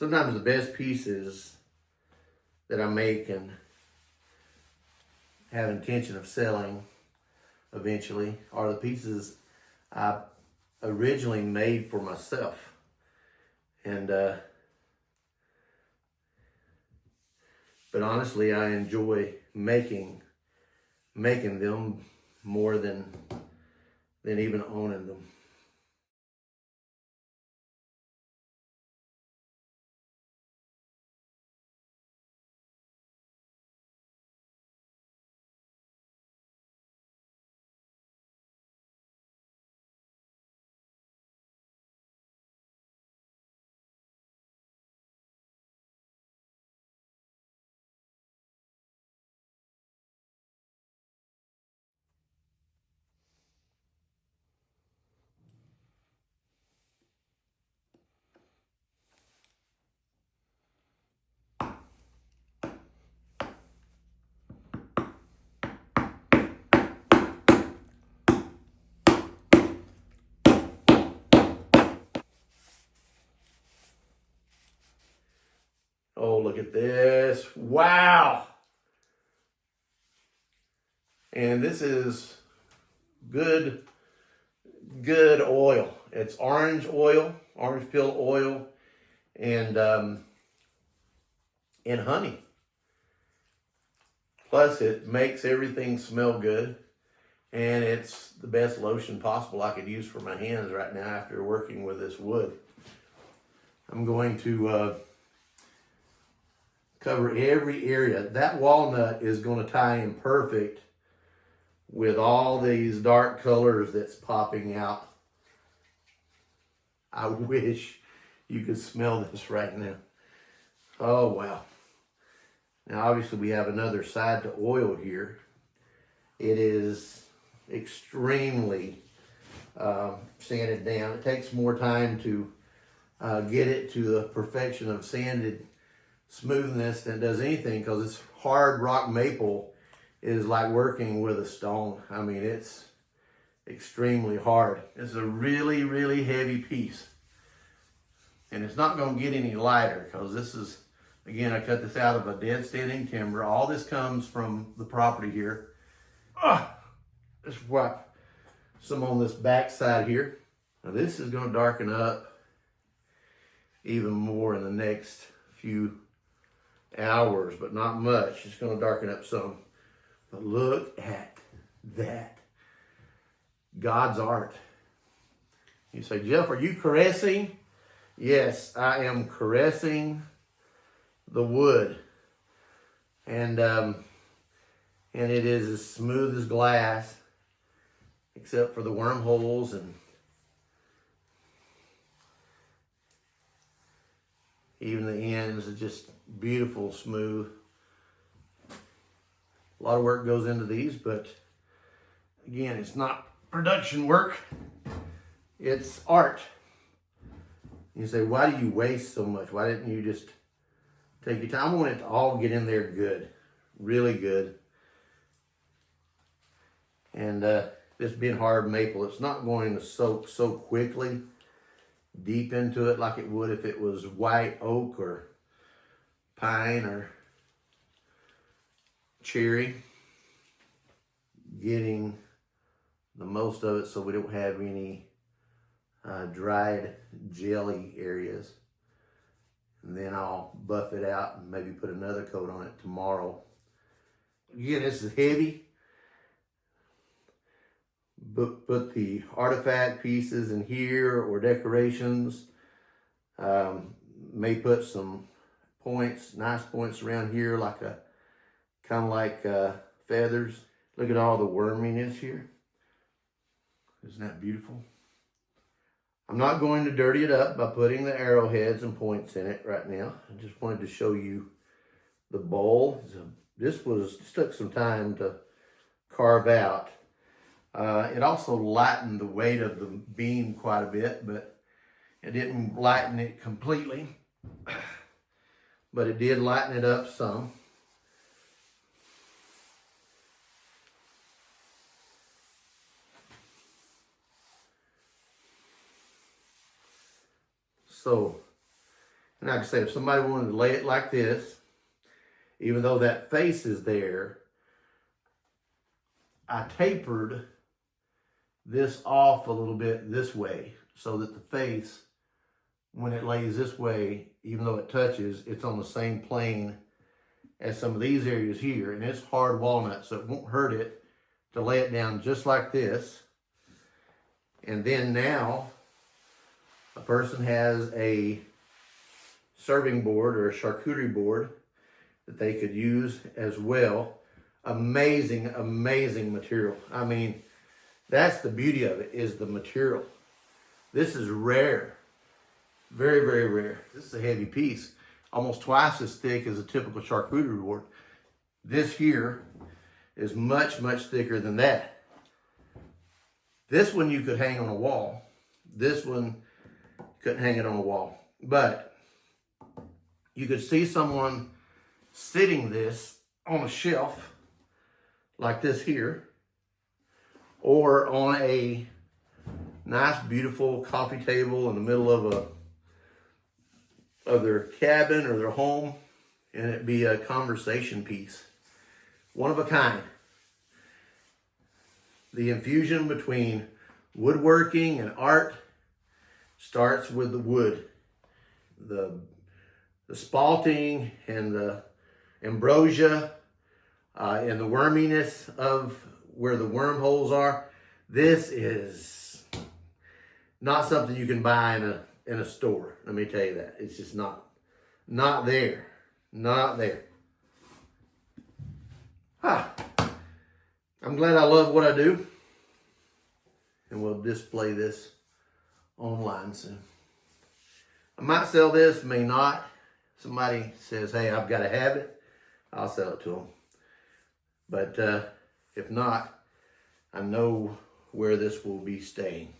Sometimes the best pieces that I make and have intention of selling eventually are the pieces I originally made for myself. And but honestly, I enjoy making them more than even owning them. Oh, look at this. Wow. And this is good oil. It's orange oil, orange peel oil, and honey. Plus, it makes everything smell good, and it's the best lotion possible I could use for my hands right now after working with this wood. I'm going to cover every area. That walnut is going to tie in perfect with all these dark colors that's popping out. I wish you could smell this right now. Oh, wow. Now, obviously, we have another side to oil here. It is extremely sanded down. It takes more time to get it to the perfection of sanded smoothness than does anything, because it's hard rock maple is like working with a stone. I mean, it's extremely hard. It's a really, really heavy piece. And it's not going to get any lighter, because this is, again, I cut this out of a dead standing timber. All this comes from the property here. Just wipe some on this back side here. Now this is going to darken up even more in the next few hours, but not much. It's going to darken up some. But look at that. God's art. You say, Jeff, are you caressing? Yes, I am caressing the wood. And it is as smooth as glass, except for the wormholes, and even the ends are just beautiful, smooth. A lot of work goes into these, but again, it's not production work, it's art. You say, why do you waste so much? Why didn't you just take your time? I want it to all get in there good, really good. And this being hard maple, it's not going to soak so quickly deep into it like it would if it was white oak or pine or cherry. Getting the most of it so we don't have any dried jelly areas. And then I'll buff it out and maybe put another coat on it tomorrow. Again, this is heavy. But put the artifact pieces in here or decorations. May put some points, nice points around here, like a kind of like feathers. Look at all the worminess here. Isn't that beautiful? I'm not going to dirty it up by putting the arrowheads and points in it right now. I just wanted to show you the bowl. This took some time to carve out. It also lightened the weight of the beam quite a bit, but it didn't lighten it completely. But it did lighten it up some. So And like I say, if somebody wanted to lay it like this, even though that face is there, I tapered this off a little bit this way so that the face, when it lays this way, even though it touches, it's on the same plane as some of these areas here. And it's hard walnut, so it won't hurt it to lay it down just like this. And then now, a person has a serving board or a charcuterie board that they could use as well. Amazing, amazing material. I mean, that's the beauty of it, is the material. This is rare. Very, very rare. This is a heavy piece. Almost twice as thick as a typical charcuterie board. This here is much, much thicker than that. This one you could hang on a wall. This one couldn't hang it on a wall. But you could see someone sitting this on a shelf like this here, or on a nice, beautiful coffee table in the middle of their cabin or their home, and it'd be a conversation piece. One of a kind. The infusion between woodworking and art starts with the wood. The spalting and the ambrosia and the worminess of where the wormholes are. This is not something you can buy in a store. Let me tell you that. It's just not there. Not there. I'm glad I love what I do. And we'll display this online soon. I might sell this, may not. Somebody says, hey, I've got to have it, I'll sell it to them. But if not, I know where this will be staying.